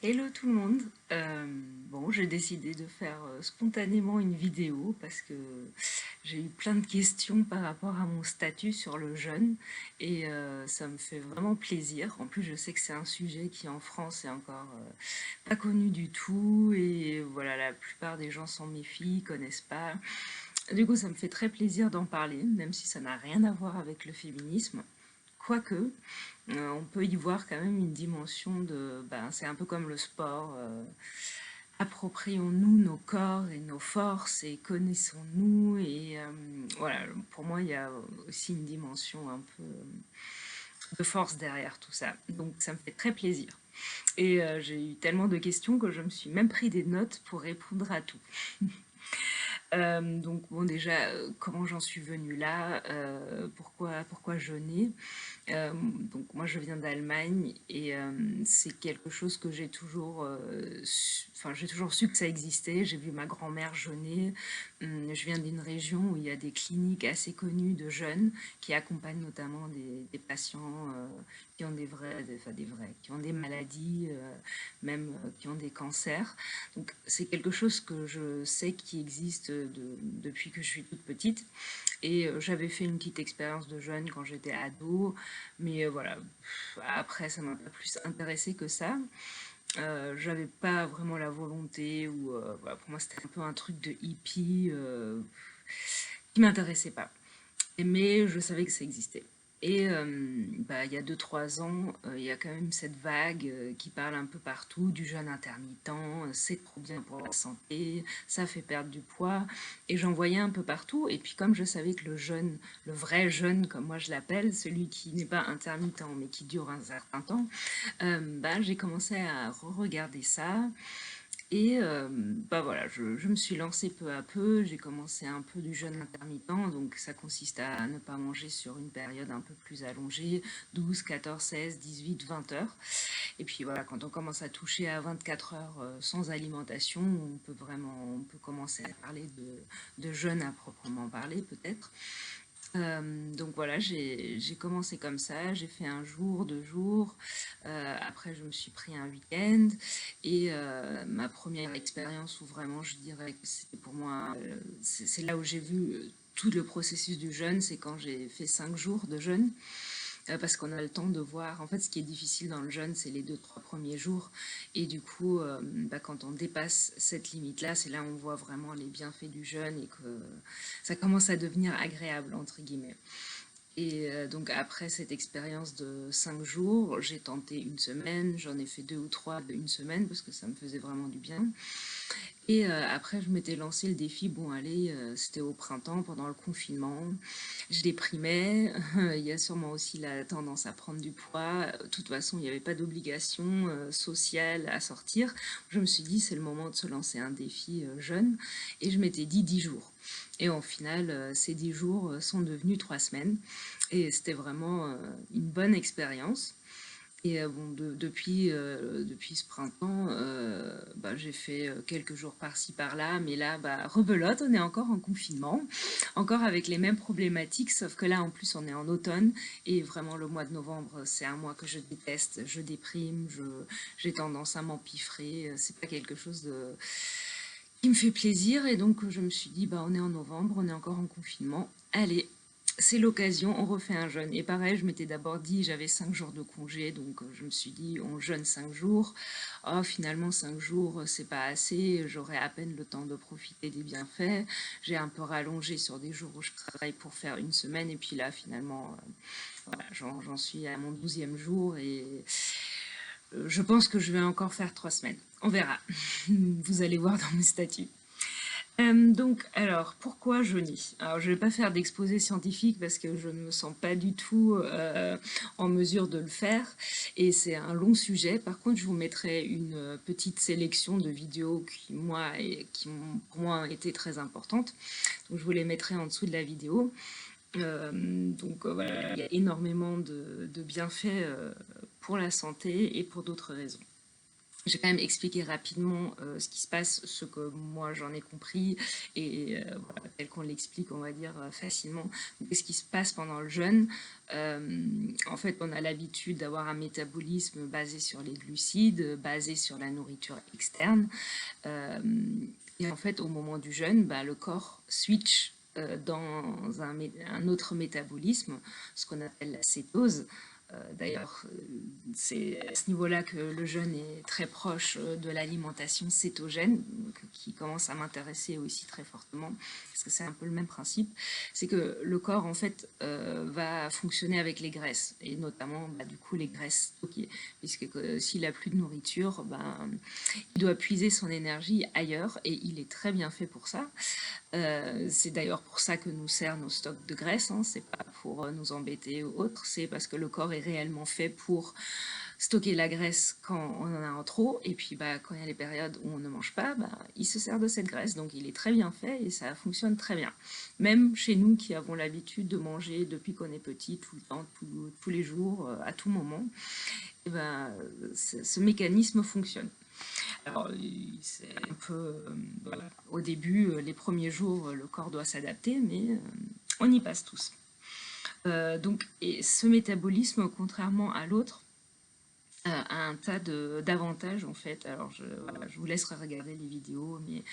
Hello tout le monde. Bon, j'ai décidé de faire spontanément une vidéo parce que j'ai eu plein de questions par rapport à mon statut sur le jeûne et ça me fait vraiment plaisir. En plus, je sais que c'est un sujet qui en France est encore pas connu du tout et voilà, la plupart des gens s'en méfient, connaissent pas. Du coup, ça me fait très plaisir d'en parler, même si ça n'a rien à voir avec le féminisme. Quoique, on peut y voir quand même une dimension de... Ben, c'est un peu comme le sport. Approprions-nous nos corps et nos forces et connaissons-nous. Et voilà, pour moi, il y a aussi une dimension un peu de force derrière tout ça. Donc ça me fait très plaisir. Et j'ai eu tellement de questions que je me suis même pris des notes pour répondre à tout. Donc bon déjà, comment j'en suis venue là, pourquoi jeûner. Donc moi je viens d'Allemagne et c'est quelque chose que j'ai toujours, enfin j'ai toujours su que ça existait. J'ai vu ma grand-mère jeûner. Je viens d'une région où il y a des cliniques assez connues de jeunes qui accompagnent notamment des patients qui ont qui ont des maladies, même qui ont des cancers. Donc c'est quelque chose que je sais qui existe depuis que je suis toute petite. Et j'avais fait une petite expérience de jeûne quand j'étais ado, mais voilà, après ça m'a pas plus intéressé que ça. J'avais pas vraiment la volonté, ou voilà, pour moi c'était un peu un truc de hippie qui m'intéressait pas. Mais je savais que ça existait. Et bah, il y a 2 3 ans, il y a quand même cette vague qui parle un peu partout du jeûne intermittent, c'est trop bien pour la santé, ça fait perdre du poids. Et j'en voyais un peu partout. Et puis comme je savais que le jeûne, le vrai jeûne comme moi je l'appelle, celui qui n'est pas intermittent mais qui dure un certain temps, bah, j'ai commencé à re-regarder ça. Et bah voilà, je me suis lancée peu à peu, j'ai commencé un peu du jeûne intermittent, donc ça consiste à ne pas manger sur une période un peu plus allongée, 12, 14, 16, 18, 20 heures. Et puis voilà, quand on commence à toucher à 24 heures sans alimentation, on peut commencer à parler de jeûne à proprement parler peut-être. Donc voilà, j'ai commencé comme ça, j'ai fait un jour, 2 jours, après je me suis pris un week-end et ma première expérience où vraiment je dirais que c'était pour moi, c'est là où j'ai vu tout le processus du jeûne, c'est quand j'ai fait 5 jours de jeûne. Parce qu'on a le temps de voir. En fait, ce qui est difficile dans le jeûne, c'est les 2 3 premiers jours. Et du coup, bah, quand on dépasse cette limite-là, c'est là où on voit vraiment les bienfaits du jeûne et que ça commence à devenir agréable, entre guillemets. Et donc après cette expérience de 5 jours, j'ai tenté une semaine, j'en ai fait 2 ou 3 de une semaine parce que ça me faisait vraiment du bien. Et après, je m'étais lancé le défi, bon allez, c'était au printemps, pendant le confinement, je déprimais, il y a sûrement aussi la tendance à prendre du poids, de toute façon, il n'y avait pas d'obligation sociale à sortir. Je me suis dit, c'est le moment de se lancer un défi jeune, et je m'étais dit 10 jours. Et au final, ces 10 jours sont devenus 3 semaines, et c'était vraiment une bonne expérience. Et bon, depuis ce printemps, bah, j'ai fait quelques jours par-ci par-là, mais là, bah, rebelote, on est encore en confinement, encore avec les mêmes problématiques, sauf que là, en plus, on est en automne, et vraiment, le mois de novembre, c'est un mois que je déteste, je déprime, j'ai tendance à m'empiffrer, c'est pas quelque chose qui me fait plaisir, et donc je me suis dit, bah, on est en novembre, on est encore en confinement, allez, c'est l'occasion, on refait un jeûne. Et pareil, je m'étais d'abord dit, j'avais 5 jours de congé, donc je me suis dit, on jeûne 5 jours. Oh, finalement, 5 jours, c'est pas assez, j'aurai à peine le temps de profiter des bienfaits. J'ai un peu rallongé sur des jours où je travaille pour faire une semaine, et puis là, finalement, voilà, j'en suis à mon 12e jour, et je pense que je vais encore faire 3 semaines. On verra. Vous allez voir dans mes statuts. Donc, alors, pourquoi jeûner? Alors, je ne vais pas faire d'exposé scientifique parce que je ne me sens pas du tout en mesure de le faire et c'est un long sujet. Par contre, je vous mettrai une petite sélection de vidéos qui ont pour moi été très importantes. Donc, je vous les mettrai en dessous de la vidéo. Donc, voilà, il y a énormément de bienfaits pour la santé et pour d'autres raisons. J'ai quand même expliqué rapidement ce qui se passe, ce que moi j'en ai compris, et voilà, tel qu'on l'explique, on va dire, facilement. Qu'est-ce qui se passe pendant le jeûne? En fait, on a l'habitude d'avoir un métabolisme basé sur les glucides, basé sur la nourriture externe. Euh, et en fait, au moment du jeûne, bah, le corps switch dans un autre métabolisme, ce qu'on appelle la cétose. D'ailleurs, c'est à ce niveau-là que le jeûne est très proche de l'alimentation cétogène, donc, qui commence à m'intéresser aussi très fortement, parce que c'est un peu le même principe. C'est que le corps, en fait, va fonctionner avec les graisses, et notamment, bah, du coup, les graisses stockées, puisque s'il n'a plus de nourriture, bah, il doit puiser son énergie ailleurs, et il est très bien fait pour ça. C'est d'ailleurs pour ça que nous sert nos stocks de graisse, hein. C'est pas pour nous embêter ou autre, c'est parce que le corps est réellement fait pour stocker la graisse quand on en a en trop, et puis bah, quand il y a les périodes où on ne mange pas, bah, il se sert de cette graisse, donc il est très bien fait et ça fonctionne très bien. Même chez nous qui avons l'habitude de manger depuis qu'on est petit, tout le temps, tous les jours, à tout moment, et ben, ce mécanisme fonctionne. Alors, c'est un peu, voilà. Au début, les premiers jours, le corps doit s'adapter, mais on y passe tous. Donc, et ce métabolisme, contrairement à l'autre, a un tas d'avantages en fait. Alors voilà, je vous laisserai regarder les vidéos, mais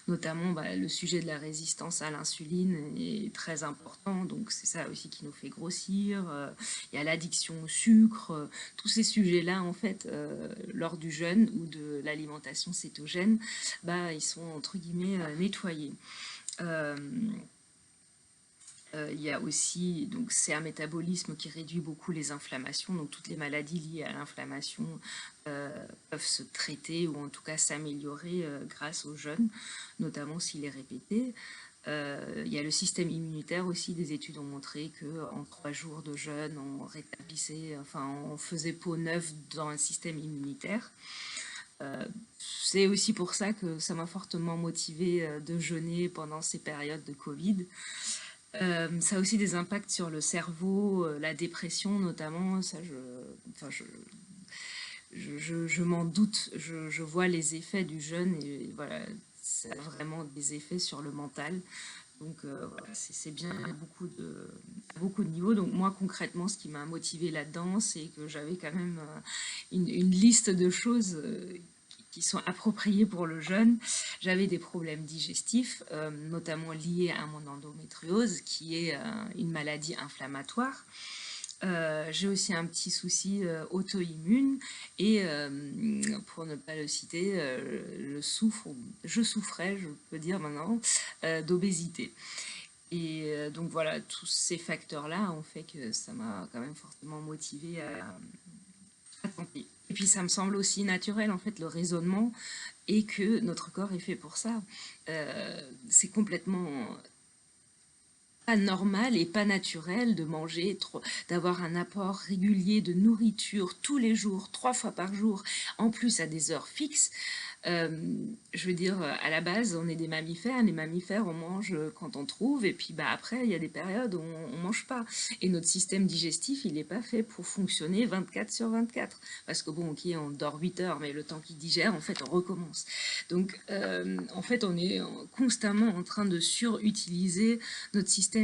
notamment bah, le sujet de la résistance à l'insuline est très important, donc c'est ça aussi qui nous fait grossir. Il y a l'addiction au sucre, tous ces sujets-là en fait, lors du jeûne ou de l'alimentation cétogène, bah, ils sont entre guillemets nettoyés. Euh, il y a aussi, donc c'est un métabolisme qui réduit beaucoup les inflammations, donc toutes les maladies liées à l'inflammation peuvent se traiter ou en tout cas s'améliorer grâce au jeûne, notamment s'il est répété. Il y a le système immunitaire aussi, des études ont montré qu'en 3 jours de jeûne, on rétablissait, enfin on faisait peau neuve dans un système immunitaire. C'est aussi pour ça que ça m'a fortement motivée de jeûner pendant ces périodes de Covid. Ça a aussi des impacts sur le cerveau, la dépression notamment. Ça, enfin, je m'en doute. Je vois les effets du jeûne et voilà, ça a vraiment des effets sur le mental. Donc voilà, c'est bien à beaucoup de niveaux. Donc moi concrètement, ce qui m'a motivé là-dedans, c'est que j'avais quand même une liste de choses qui sont appropriées pour le jeûne. J'avais des problèmes digestifs, notamment liés à mon endométriose, qui est une maladie inflammatoire. J'ai aussi un petit souci auto-immune et pour ne pas le citer, je souffrais, je peux dire maintenant, d'obésité. Et donc voilà, tous ces facteurs-là ont fait que ça m'a quand même fortement motivée à tenter. Et puis ça me semble aussi naturel en fait le raisonnement et que notre corps est fait pour ça. C'est complètement pas normal et pas naturel de manger, d'avoir un apport régulier de nourriture tous les jours, 3 fois par jour, en plus à des heures fixes. Je veux dire, à la base, on est des mammifères. Les mammifères, on mange quand on trouve, et puis bah, après, il y a des périodes où on ne mange pas. Et notre système digestif, il n'est pas fait pour fonctionner 24/24. Parce que bon, ok, on dort 8 heures, mais le temps qu'il digère, en fait, on recommence. Donc, en fait, on est constamment en train de surutiliser notre système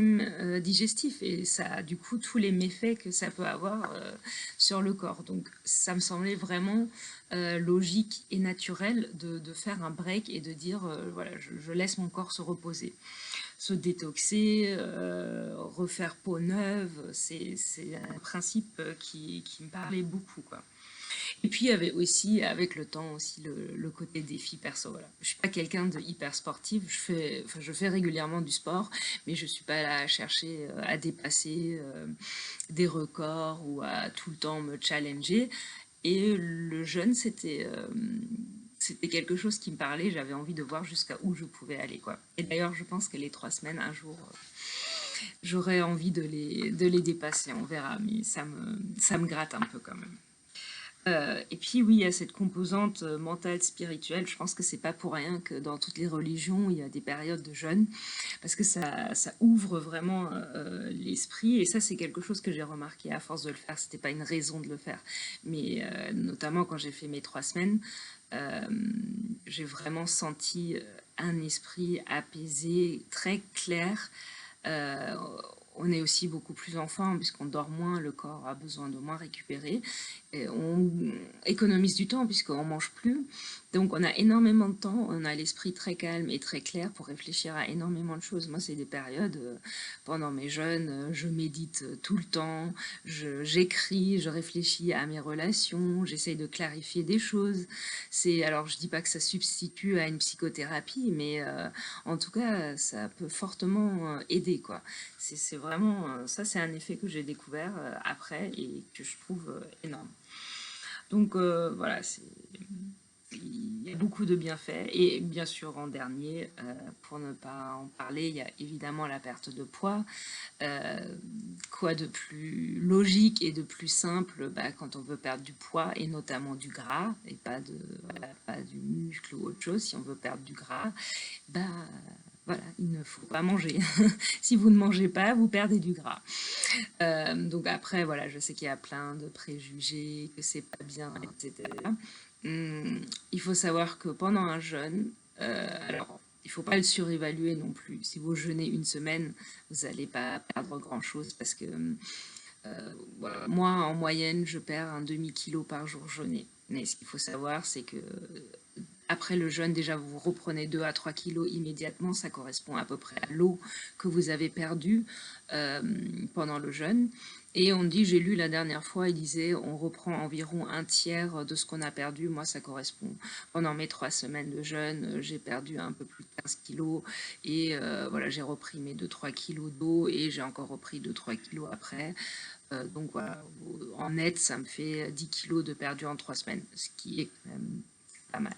digestif, et ça a du coup tous les méfaits que ça peut avoir sur le corps. Donc, ça me semblait vraiment logique et naturel de faire un break et de dire voilà, je laisse mon corps se reposer, se détoxer, refaire peau neuve. C'est un principe qui me parlait beaucoup, quoi. Et puis il y avait aussi, avec le temps, aussi le côté défi perso. Voilà. Je suis pas quelqu'un de hyper sportif. Je fais régulièrement du sport, mais je suis pas là à chercher à dépasser des records ou à tout le temps me challenger. Et le jeûne, c'était quelque chose qui me parlait. J'avais envie de voir jusqu'à où je pouvais aller, quoi. Et d'ailleurs, je pense que les 3 semaines, un jour, j'aurais envie de les dépasser. On verra, mais ça me gratte un peu quand même. Et puis oui, il y a cette composante mentale, spirituelle. Je pense que c'est pas pour rien que dans toutes les religions, il y a des périodes de jeûne, parce que ça ouvre vraiment l'esprit. Et ça, c'est quelque chose que j'ai remarqué à force de le faire. C'était pas une raison de le faire, mais notamment quand j'ai fait mes 3 semaines, euh, j'ai vraiment senti un esprit apaisé, très clair. Euh, on est aussi beaucoup plus en forme puisqu'on dort moins, le corps a besoin de moins récupérer. Et on économise du temps puisqu'on mange plus. Donc on a énormément de temps, on a l'esprit très calme et très clair pour réfléchir à énormément de choses. Moi, c'est des périodes, pendant mes jeûnes, je médite tout le temps, j'écris, je réfléchis à mes relations, j'essaye de clarifier des choses. Alors je dis pas que ça substitue à une psychothérapie, mais en tout cas, ça peut fortement aider, quoi. C'est vraiment, ça c'est un effet que j'ai découvert après et que je trouve énorme. Donc voilà, il y a beaucoup de bienfaits. Et bien sûr, en dernier, pour ne pas en parler, il y a évidemment la perte de poids. Euh, quoi de plus logique et de plus simple, bah, quand on veut perdre du poids et notamment du gras, et voilà, pas du muscle ou autre chose. Si on veut perdre du gras, bah, voilà, il ne faut pas manger. Si vous ne mangez pas, vous perdez du gras. Donc après, voilà, je sais qu'il y a plein de préjugés, que c'est pas bien, etc. Il faut savoir que pendant un jeûne, alors il faut pas le surévaluer non plus. Si vous jeûnez une semaine, vous n'allez pas perdre grand-chose parce que voilà, moi, en moyenne, je perds un demi-kilo par jour jeûné. Mais ce qu'il faut savoir, c'est que après le jeûne, déjà, vous reprenez 2 à 3 kilos immédiatement. Ça correspond à peu près à l'eau que vous avez perdue euh, pendant le jeûne. Et on dit, j'ai lu la dernière fois, il disait, on reprend environ un tiers de ce qu'on a perdu. Moi, ça correspond. Pendant mes 3 semaines de jeûne, j'ai perdu un peu plus de 15 kilos. Et voilà, j'ai repris mes 2-3 kilos d'eau et j'ai encore repris 2-3 kilos après. Donc voilà, en net, ça me fait 10 kilos de perdu en 3 semaines, ce qui est quand même pas mal.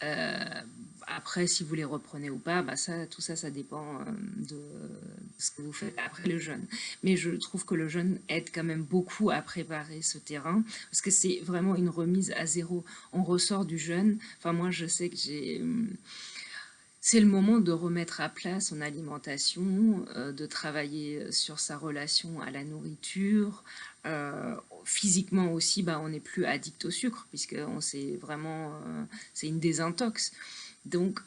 Euh, Après, si vous les reprenez ou pas, bah ça, tout ça, ça dépend de ce que vous faites après le jeûne. Mais je trouve que le jeûne aide quand même beaucoup à préparer ce terrain, parce que c'est vraiment une remise à zéro. On ressort du jeûne. Enfin, moi, je sais que c'est le moment de remettre à plat son alimentation, de travailler sur sa relation à la nourriture. Physiquement aussi, bah, on n'est plus addict au sucre, puisque c'est une désintox. Donc,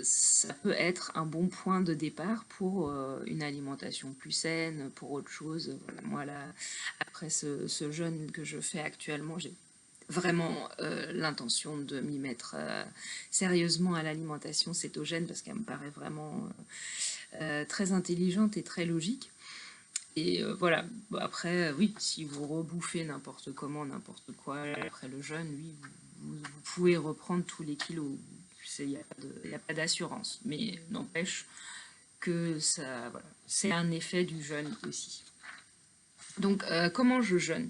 ça peut être un bon point de départ pour une alimentation plus saine, pour autre chose. Voilà, moi, là, après ce jeûne que je fais actuellement, j'ai vraiment l'intention de m'y mettre sérieusement à l'alimentation cétogène parce qu'elle me paraît vraiment très intelligente et très logique. Et voilà, bon, après, oui, si vous rebouffez n'importe comment, n'importe quoi après le jeûne, oui, vous pouvez reprendre tous les kilos. Il n'y a pas d'assurance, mais n'empêche que ça, voilà, c'est un effet du jeûne aussi. Donc, comment je jeûne?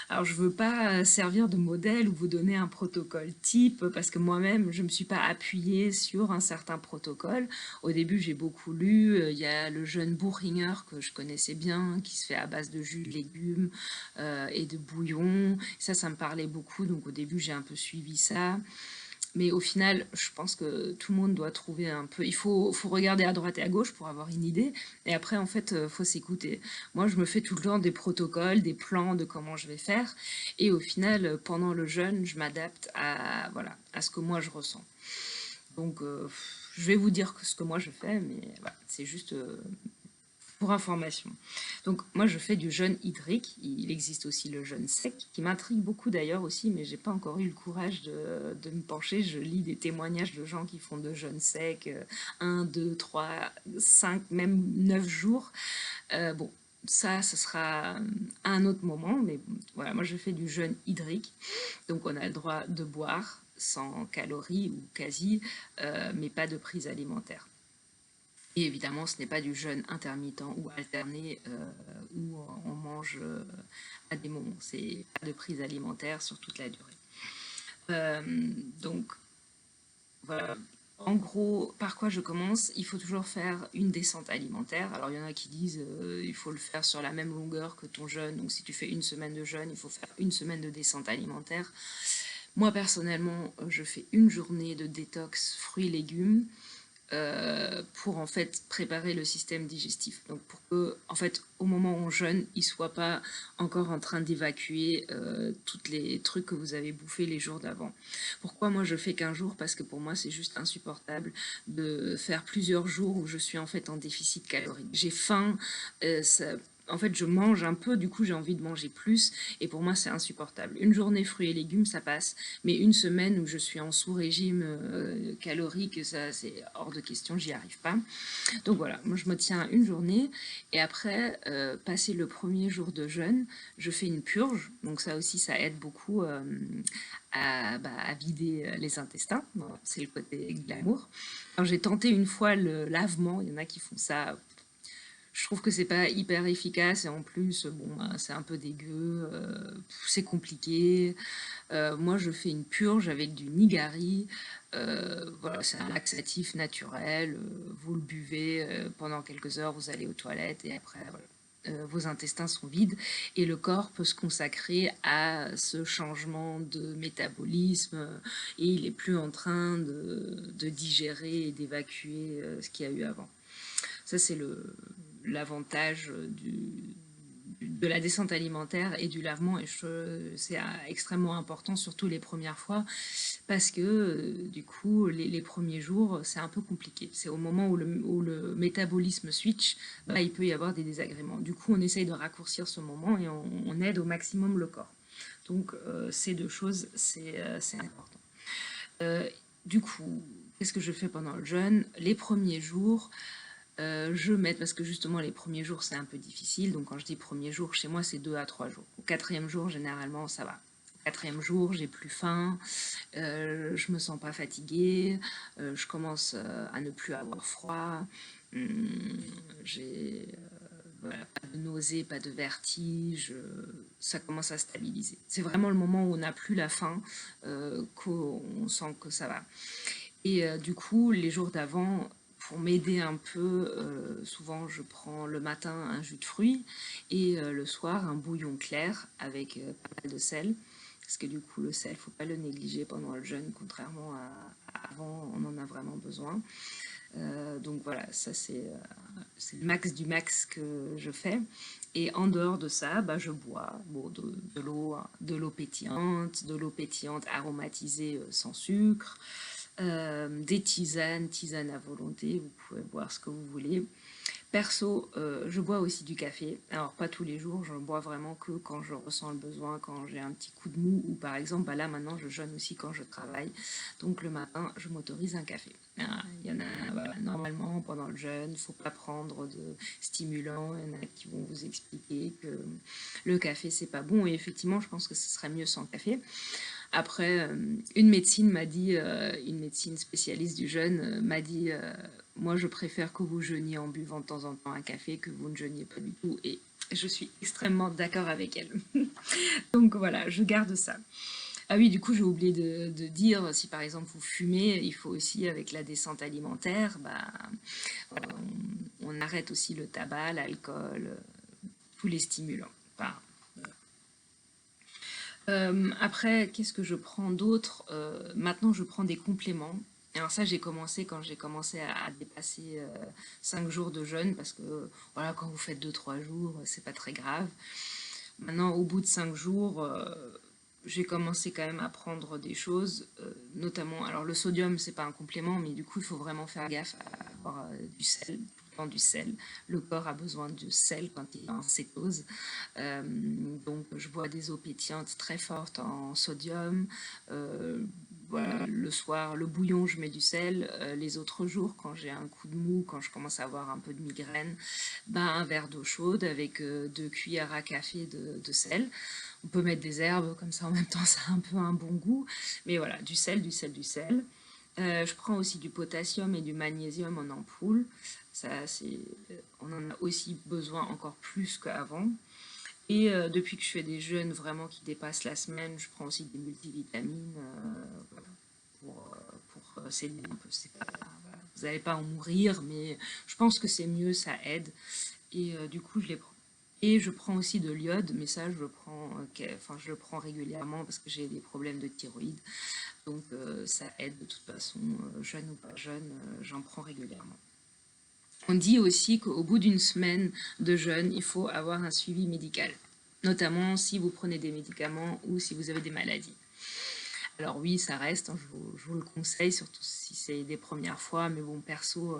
Alors, je ne veux pas servir de modèle ou vous donner un protocole type, parce que moi-même, je ne me suis pas appuyée sur un certain protocole. Au début, j'ai beaucoup lu. Il y a le jeûne Bourringer que je connaissais bien, qui se fait à base de jus de légumes et de bouillon. Ça me parlait beaucoup. Donc, au début, j'ai un peu suivi ça. Mais au final, je pense que tout le monde doit trouver un peu. Il faut regarder à droite et à gauche pour avoir une idée. Et après, en fait, faut s'écouter. Moi, je me fais tout le temps des protocoles, des plans de comment je vais faire. Et au final, pendant le jeûne, je m'adapte à, voilà, à ce que moi je ressens. Donc, je vais vous dire ce que moi je fais, mais voilà, c'est juste pour information. Donc moi je fais du jeûne hydrique, il existe aussi le jeûne sec, qui m'intrigue beaucoup d'ailleurs aussi, mais j'ai pas encore eu le courage de me pencher. Je lis des témoignages de gens qui font de jeûne sec 1, 2, 3, 5, même 9 jours. Bon, ça, ce sera à un autre moment, mais voilà, moi je fais du jeûne hydrique, donc on a le droit de boire sans calories ou quasi, mais pas de prise alimentaire. Et évidemment, ce n'est pas du jeûne intermittent ou alterné où on mange à des moments. C'est pas de prise alimentaire sur toute la durée. Donc, voilà. En gros, par quoi je commence? Il faut toujours faire une descente alimentaire. Alors, il y en a qui disent il faut le faire sur la même longueur que ton jeûne. Donc, si tu fais une semaine de jeûne, il faut faire une semaine de descente alimentaire. Moi, personnellement, je fais une journée de détox fruits et légumes pour en fait préparer le système digestif. Donc pour que, en fait, au moment où on jeûne, il soit pas encore en train d'évacuer tous les trucs que vous avez bouffés les jours d'avant. Pourquoi moi je fais qu'un jour? Parce que pour moi c'est juste insupportable de faire plusieurs jours où je suis en fait en déficit calorique. J'ai faim, en fait, je mange un peu, du coup, j'ai envie de manger plus, et pour moi, c'est insupportable. Une journée fruits et légumes, ça passe, mais une semaine où je suis en sous-régime calorique, ça, c'est hors de question, j'y arrive pas. Donc voilà, moi, je me tiens une journée, et après, passer le premier jour de jeûne, je fais une purge, donc ça aussi, ça aide beaucoup à vider les intestins. Voilà, c'est le côté glamour. Alors, j'ai tenté une fois le lavement, il y en a qui font ça, je trouve que c'est pas hyper efficace et en plus, bon, c'est un peu dégueu, c'est compliqué. Moi, je fais une purge avec du nigari. Voilà, c'est un laxatif naturel. Vous le buvez pendant quelques heures, vous allez aux toilettes et après, voilà, vos intestins sont vides et le corps peut se consacrer à ce changement de métabolisme et il est plus en train de digérer et d'évacuer ce qu'il y a eu avant. Ça, c'est l'avantage de la descente alimentaire et du lavement. Et c'est extrêmement important, surtout les premières fois, parce que du coup, les premiers jours, c'est un peu compliqué. C'est au moment où le métabolisme switch, bah, il peut y avoir des désagréments. Du coup, on essaye de raccourcir ce moment et on aide au maximum le corps. Donc, ces deux choses, c'est important. Euh, du coup, qu'est-ce que je fais pendant le jeûne? Les premiers jours, je m'aide parce que justement les premiers jours c'est un peu difficile. Donc quand je dis premier jour, chez moi c'est 2 à 3 jours. Au quatrième jour, généralement ça va. Au quatrième jour, j'ai plus faim, je me sens pas fatiguée, je commence à ne plus avoir froid, j'ai voilà, pas de nausées, pas de vertige, ça commence à stabiliser. C'est vraiment le moment où on n'a plus la faim, qu'on sent que ça va. Et du coup, les jours d'avant, pour m'aider un peu, souvent je prends le matin un jus de fruits et le soir un bouillon clair avec pas mal de sel. Parce que du coup, le sel, faut pas le négliger pendant le jeûne, contrairement à avant, on en a vraiment besoin. Donc voilà, ça c'est le max du max que je fais. Et en dehors de ça, bah, je bois bon, de l'eau pétillante aromatisée sans sucre, des tisanes à volonté, vous pouvez boire ce que vous voulez. Perso, je bois aussi du café. Alors, pas tous les jours, je bois vraiment que quand je ressens le besoin, quand j'ai un petit coup de mou, ou par exemple, bah là maintenant, je jeûne aussi quand je travaille. Donc, le matin, je m'autorise un café. Il y en a, voilà, normalement, pendant le jeûne, il ne faut pas prendre de stimulants. Il y en a qui vont vous expliquer que le café, c'est pas bon. Et effectivement, je pense que ce serait mieux sans café. Après, une médecine spécialiste du jeûne m'a dit, moi je préfère que vous jeûniez en buvant de temps en temps un café, que vous ne jeûniez pas du tout. Et je suis extrêmement d'accord avec elle. Donc voilà, je garde ça. Ah oui, du coup, j'ai oublié de dire, si par exemple vous fumez, il faut aussi, avec la descente alimentaire, bah, voilà, on arrête aussi le tabac, l'alcool, tous les stimulants. Enfin, après, qu'est-ce que je prends d'autre? Maintenant, je prends des compléments. Alors ça, j'ai commencé quand j'ai commencé à dépasser 5 jours de jeûne parce que voilà, quand vous faites 2 3 jours, c'est pas très grave. Maintenant, au bout de 5 jours, j'ai commencé quand même à prendre des choses, notamment, alors le sodium, c'est pas un complément, mais du coup, il faut vraiment faire gaffe à avoir du sel, tout le temps du sel. Le corps a besoin de sel quand il est en cétose. Euh, donc, je bois des eaux pétillantes très fortes en sodium. Voilà, le soir, le bouillon, je mets du sel. Les autres jours, quand j'ai un coup de mou, quand je commence à avoir un peu de migraine, ben, un verre d'eau chaude avec 2 cuillères à café de sel. On peut mettre des herbes comme ça en même temps, ça a un peu un bon goût. Mais voilà, du sel, du sel, du sel. Je prends aussi du potassium et du magnésium en ampoule. Ça, on en a aussi besoin encore plus qu'avant. Et depuis que je fais des jeûnes vraiment qui dépassent la semaine, je prends aussi des multivitamines voilà, pour c'est bien, c'est pas, voilà, vous n'allez pas en mourir, mais je pense que c'est mieux, ça aide. Et du coup, je les prends. Et je prends aussi de l'iode, mais ça, je le prends, enfin, je le prends régulièrement parce que j'ai des problèmes de thyroïde. Donc, ça aide de toute façon, jeune ou pas jeune, j'en prends régulièrement. On dit aussi qu'au bout d'une semaine de jeûne, il faut avoir un suivi médical, notamment si vous prenez des médicaments ou si vous avez des maladies. Alors oui, ça reste, hein, je vous le conseille, surtout si c'est des premières fois, mais bon, perso,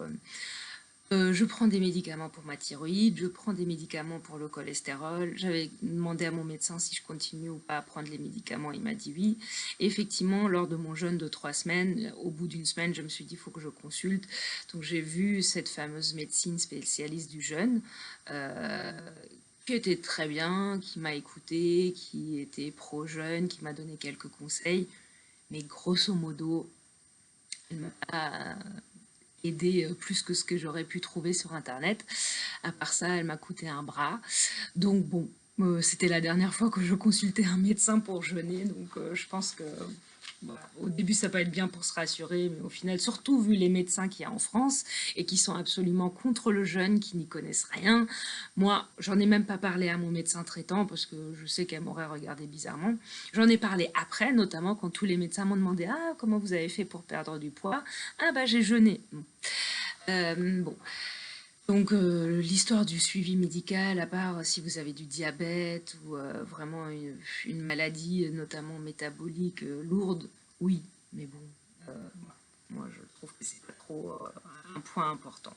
je prends des médicaments pour ma thyroïde, je prends des médicaments pour le cholestérol. J'avais demandé à mon médecin si je continue ou pas à prendre les médicaments, il m'a dit oui. Et effectivement, lors de mon jeûne de 3 semaines, au bout d'une semaine, je me suis dit, il faut que je consulte. Donc j'ai vu cette fameuse médecine spécialiste du jeûne, qui était très bien, qui m'a écouté, qui était pro-jeûne, qui m'a donné quelques conseils. Mais grosso modo, elle m'a pas aidé plus que ce que j'aurais pu trouver sur Internet. À part ça, elle m'a coûté un bras. Donc bon, c'était la dernière fois que je consultais un médecin pour jeûner. Donc je pense que voilà, au début, ça peut être bien pour se rassurer, mais au final, surtout vu les médecins qu'il y a en France et qui sont absolument contre le jeûne, qui n'y connaissent rien. Moi, j'en ai même pas parlé à mon médecin traitant parce que je sais qu'elle m'aurait regardé bizarrement. J'en ai parlé après, notamment quand tous les médecins m'ont demandé: ah, comment vous avez fait pour perdre du poids? Ah bah j'ai jeûné. Bon. Donc l'histoire du suivi médical, à part si vous avez du diabète ou vraiment une maladie, notamment métabolique, lourde, oui, mais bon, euh, moi je trouve que c'est pas trop un point important.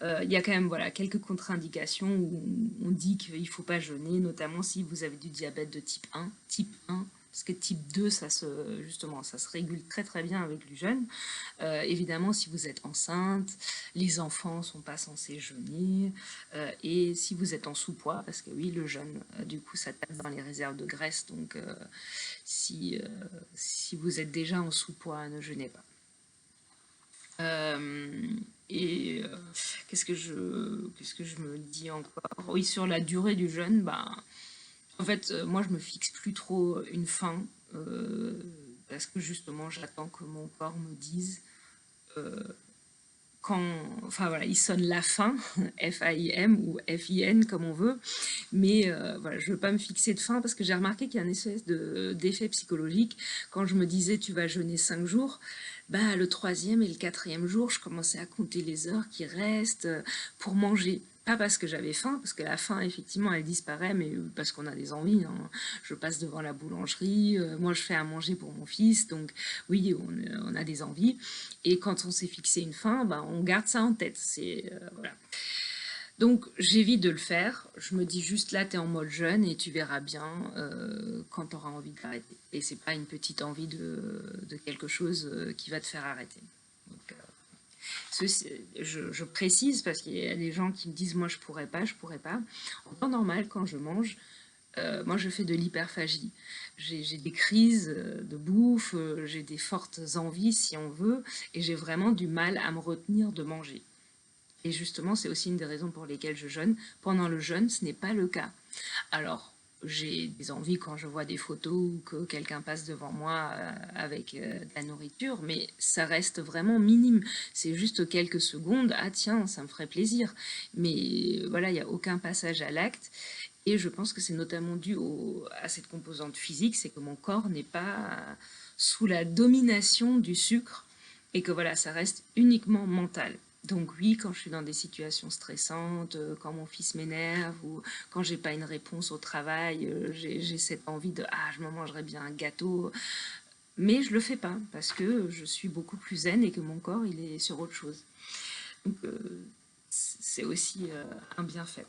Il y a quand même voilà, quelques contre-indications où on dit qu'il ne faut pas jeûner, notamment si vous avez du diabète de type 1, parce que type 2, justement, ça se régule très très bien avec le jeûne. Évidemment, si vous êtes enceinte, les enfants ne sont pas censés jeûner, et si vous êtes en sous-poids, parce que oui, le jeûne, du coup, ça tape dans les réserves de graisse, donc si vous êtes déjà en sous-poids, ne jeûnez pas. Et qu'est-ce que je me dis encore? Oui, sur la durée du jeûne, bah, en fait, moi, je me fixe plus trop une fin, parce que justement, j'attends que mon corps me dise quand, enfin voilà, il sonne la fin, F-A-I-M ou F-I-N comme on veut, mais voilà, je veux pas me fixer de fin parce que j'ai remarqué qu'il y a une espèce d'effet psychologique. Quand je me disais tu vas jeûner 5 jours, bah le troisième et le quatrième jour, je commençais à compter les heures qui restent pour manger. Pas parce que j'avais faim, parce que la faim, effectivement, elle disparaît, mais parce qu'on a des envies, hein. Je passe devant la boulangerie, moi je fais à manger pour mon fils, donc oui, on a des envies. Et quand on s'est fixé une faim, ben, on garde ça en tête. Voilà. Donc j'évite de le faire. Je me dis juste là, tu es en mode jeûne et tu verras bien quand tu auras envie d'arrêter. Et c'est pas une petite envie de quelque chose qui va te faire arrêter. Donc, je précise parce qu'il y a des gens qui me disent moi je pourrais pas, je pourrais pas. En temps normal, quand je mange, moi je fais de l'hyperphagie. J'ai des crises de bouffe, j'ai des fortes envies si on veut, et j'ai vraiment du mal à me retenir de manger. Et justement, c'est aussi une des raisons pour lesquelles je jeûne. Pendant le jeûne, ce n'est pas le cas. Alors, j'ai des envies quand je vois des photos ou que quelqu'un passe devant moi avec de la nourriture, mais ça reste vraiment minime. C'est juste quelques secondes. Ah tiens, ça me ferait plaisir. Mais voilà, il n'y a aucun passage à l'acte. Et je pense que c'est notamment dû à cette composante physique, c'est que mon corps n'est pas sous la domination du sucre et que voilà, ça reste uniquement mental. Donc oui, quand je suis dans des situations stressantes, quand mon fils m'énerve ou quand j'ai pas une réponse au travail, j'ai cette envie de ah je me mangerais bien un gâteau, mais je le fais pas parce que je suis beaucoup plus zen et que mon corps il est sur autre chose. Donc c'est aussi un bienfait.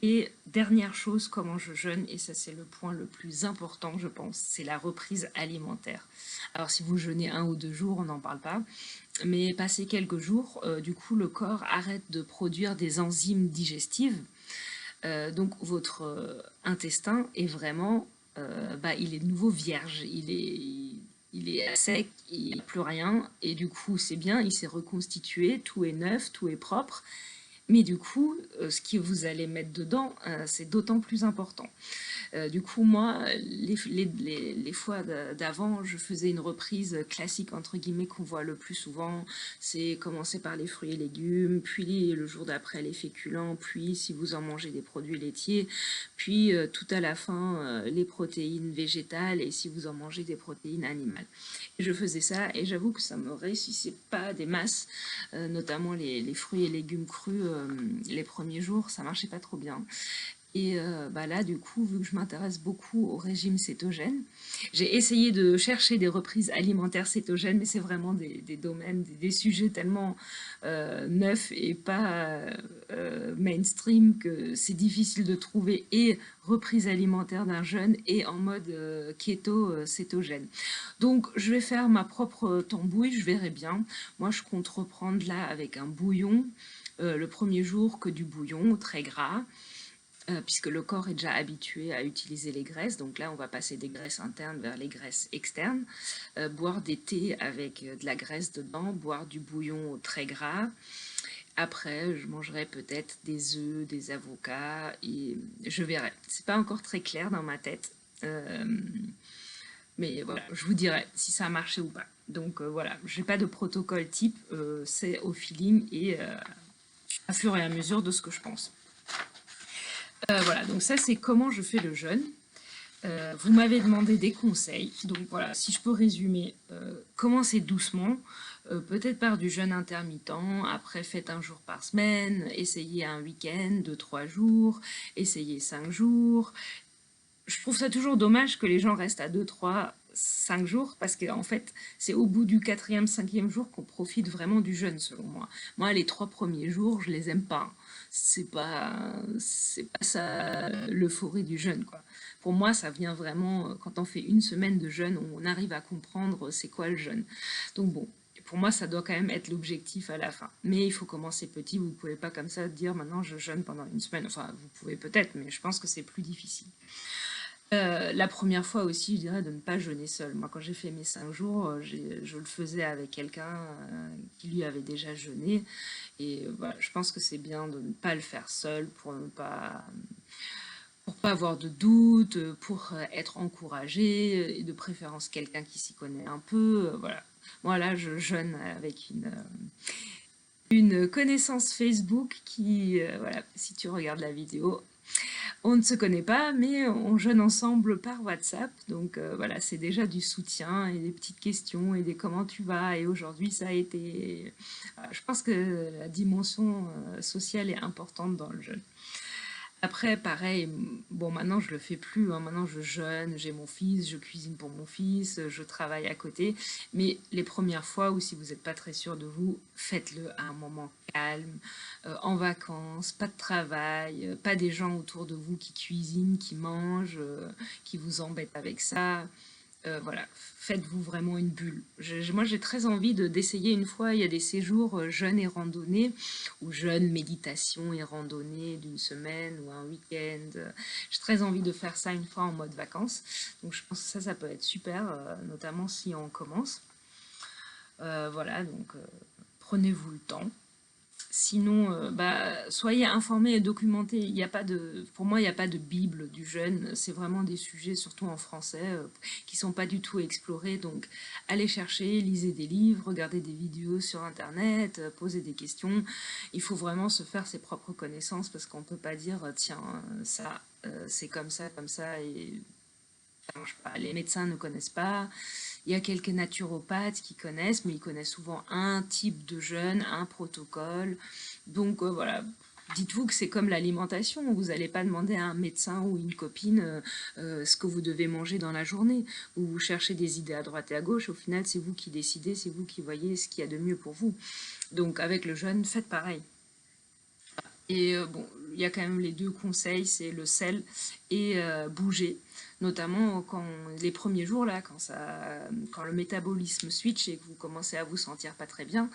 Et dernière chose, comment je jeûne, et ça c'est le point le plus important je pense, c'est la reprise alimentaire. Alors si vous jeûnez 1 ou 2 jours, on n'en parle pas, mais passé quelques jours, du coup le corps arrête de produire des enzymes digestives, donc votre intestin est vraiment, bah, il est de nouveau vierge, il est à sec, il n'y a plus rien, et du coup c'est bien, il s'est reconstitué, tout est neuf, tout est propre, Mais du coup, ce que vous allez mettre dedans, c'est d'autant plus important. Du coup, moi, les fois d'avant, je faisais une reprise classique, entre guillemets, qu'on voit le plus souvent. C'est commencer par les fruits et légumes, puis le jour d'après les féculents, puis si vous en mangez des produits laitiers, puis tout à la fin, les protéines végétales et si vous en mangez des protéines animales. Et je faisais ça et j'avoue que ça me réussissait pas des masses, notamment les fruits et légumes crus les premiers jours, ça marchait pas trop bien. Et bah là, du coup, vu que je m'intéresse beaucoup au régime cétogène, j'ai essayé de chercher des reprises alimentaires cétogènes, mais c'est vraiment des domaines, des sujets tellement neufs et pas mainstream que c'est difficile de trouver et reprise alimentaire d'un jeûne et en mode keto cétogène. Donc, je vais faire ma propre tambouille, je verrai bien. Moi, je compte reprendre là avec un bouillon. Le premier jour, que du bouillon très gras puisque le corps est déjà habitué à utiliser les graisses. Donc là, on va passer des graisses internes vers les graisses externes. Boire des thés avec de la graisse dedans, boire du bouillon très gras. Après, je mangerai peut-être des œufs, des avocats, et je verrai. C'est pas encore très clair dans ma tête, mais voilà, je vous dirai si ça a marché ou pas. Donc voilà, j'ai pas de protocole type, c'est au feeling et à fur et à mesure de ce que je pense. Voilà, donc ça c'est comment je fais le jeûne. Vous m'avez demandé des conseils, donc voilà, si je peux résumer, commencez doucement, peut-être par du jeûne intermittent, après faites un jour par semaine, essayez un week-end de 3 jours, essayez 5 jours. Je trouve ça toujours dommage que les gens restent à 2, 3, 5 jours, parce qu'en fait, c'est au bout du quatrième, cinquième jour qu'on profite vraiment du jeûne, selon moi. Moi, les 3 premiers jours, je les aime pas. C'est pas ça l'euphorie du jeûne, quoi. Pour moi, ça vient vraiment quand on fait une semaine de jeûne, on arrive à comprendre c'est quoi le jeûne. Donc bon, pour moi, ça doit quand même être l'objectif à la fin. Mais il faut commencer petit, vous ne pouvez pas comme ça dire maintenant je jeûne pendant une semaine. Enfin, vous pouvez peut-être, mais je pense que c'est plus difficile. La première fois aussi, je dirais de ne pas jeûner seul. Moi, quand j'ai fait mes 5 jours, je le faisais avec quelqu'un qui lui avait déjà jeûné. Et voilà, je pense que c'est bien de ne pas le faire seul pour pas avoir de doute, pour être encouragé, et de préférence quelqu'un qui s'y connaît un peu. Voilà. Moi, là, je jeûne avec une connaissance Facebook qui, voilà, si tu regardes la vidéo, on ne se connaît pas, mais on jeûne ensemble par WhatsApp. Donc voilà, c'est déjà du soutien et des petites questions et des comment tu vas. Et aujourd'hui, ça a été. Je pense que la dimension sociale est importante dans le jeûne. Après, pareil, bon, maintenant je le fais plus, hein. Maintenant je jeûne, j'ai mon fils, je cuisine pour mon fils, je travaille à côté. Mais les premières fois, ou si vous n'êtes pas très sûr de vous, faites-le à un moment calme, en vacances, pas de travail, pas des gens autour de vous qui cuisinent, qui mangent, qui vous embêtent avec ça. Voilà, faites-vous vraiment une bulle. Moi, j'ai très envie d'essayer une fois, il y a des séjours jeûne et randonnée, ou jeûne, méditation et randonnée d'une semaine ou un week-end. J'ai très envie de faire ça une fois en mode vacances. Donc je pense que ça peut être super, notamment si on commence. Voilà, donc prenez-vous le temps. Sinon, bah, soyez informés et documentés. Il y a pas de, pour moi, il n'y a pas de Bible du jeûne. C'est vraiment des sujets, surtout en français, qui sont pas du tout explorés. Donc, allez chercher, lisez des livres, regardez des vidéos sur Internet, posez des questions. Il faut vraiment se faire ses propres connaissances parce qu'on peut pas dire, tiens, ça, c'est comme ça, et ça marche pas. Les médecins ne connaissent pas. Il y a quelques naturopathes qui connaissent, mais ils connaissent souvent un type de jeûne, un protocole. Donc voilà, dites-vous que c'est comme l'alimentation. Vous n'allez pas demander à un médecin ou une copine ce que vous devez manger dans la journée. Vous cherchez des idées à droite et à gauche. Au final, c'est vous qui décidez, c'est vous qui voyez ce qu'il y a de mieux pour vous. Donc avec le jeûne, faites pareil. Et bon, il y a quand même les deux conseils, c'est le sel et bouger. Notamment quand les premiers jours, là, quand le métabolisme switch et que vous commencez à vous sentir pas très bien,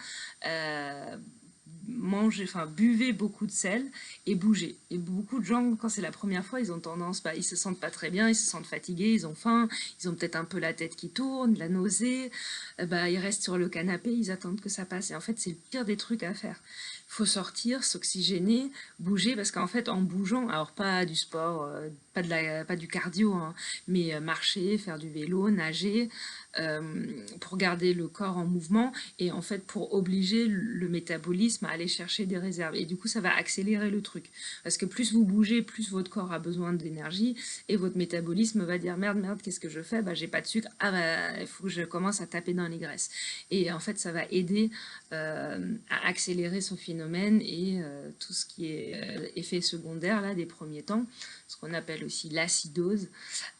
mangez, enfin buvez beaucoup de sel et bougez. Et beaucoup de gens, quand c'est la première fois, ils ont tendance, bah, ils se sentent pas très bien, ils se sentent fatigués, ils ont faim, ils ont peut-être un peu la tête qui tourne, de la nausée, bah, ils restent sur le canapé, ils attendent que ça passe. Et en fait, c'est le pire des trucs à faire. Il faut sortir, s'oxygéner, bouger, parce qu'en fait, en bougeant, alors pas du sport, pas du cardio, hein, mais marcher, faire du vélo, nager, pour garder le corps en mouvement et en fait pour obliger le métabolisme à aller chercher des réserves. Et du coup, ça va accélérer le truc. Parce que plus vous bougez, plus votre corps a besoin d'énergie et votre métabolisme va dire merde, merde, qu'est-ce que je fais? Bah, j'ai pas de sucre. Ah bah, il faut que je commence à taper dans les graisses. Et en fait, ça va aider à accélérer ce phénomène et tout ce qui est effet secondaire là des premiers temps, ce qu'on appelle aussi l'acidose,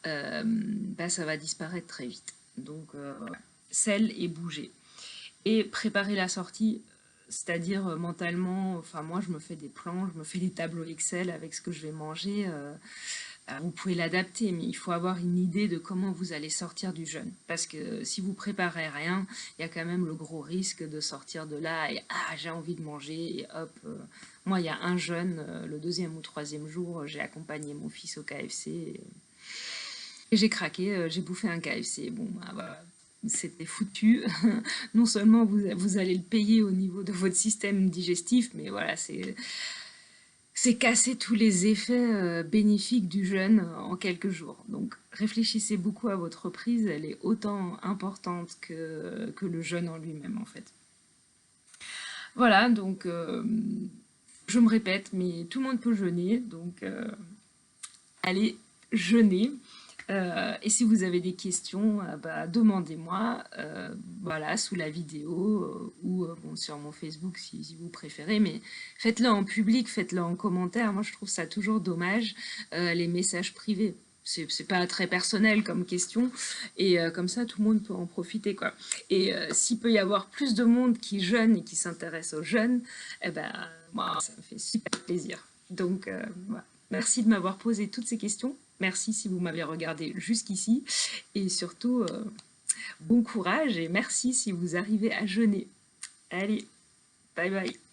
bah, ça va disparaître très vite. Donc, sel et bouger. Et préparer la sortie, c'est-à-dire mentalement, enfin moi je me fais des plans, je me fais des tableaux Excel avec ce que je vais manger. Vous pouvez l'adapter, mais il faut avoir une idée de comment vous allez sortir du jeûne. Parce que si vous préparez rien, il y a quand même le gros risque de sortir de là et ah j'ai envie de manger et hop. Moi il y a un jeûne, le deuxième ou troisième jour, j'ai accompagné mon fils au KFC et j'ai craqué, j'ai bouffé un KFC. Bon bah voilà, c'était foutu. Non seulement vous allez le payer au niveau de votre système digestif, mais voilà, c'est casser tous les effets bénéfiques du jeûne en quelques jours. Donc réfléchissez beaucoup à votre reprise, elle est autant importante que le jeûne en lui-même en fait. Voilà, donc je me répète, mais tout le monde peut jeûner, donc allez jeûner. Et si vous avez des questions, bah, demandez-moi, voilà, sous la vidéo ou bon, sur mon Facebook si vous préférez, mais faites-le en public, faites-le en commentaire. Moi, je trouve ça toujours dommage, les messages privés. C'est pas très personnel comme question et comme ça tout le monde peut en profiter quoi. Et s'il peut y avoir plus de monde qui jeûne et qui s'intéresse aux jeunes, eh ben moi ça me fait super plaisir. Donc voilà. Merci de m'avoir posé toutes ces questions. Merci si vous m'avez regardé jusqu'ici. Et surtout, bon courage et merci si vous arrivez à jeûner. Allez, bye bye.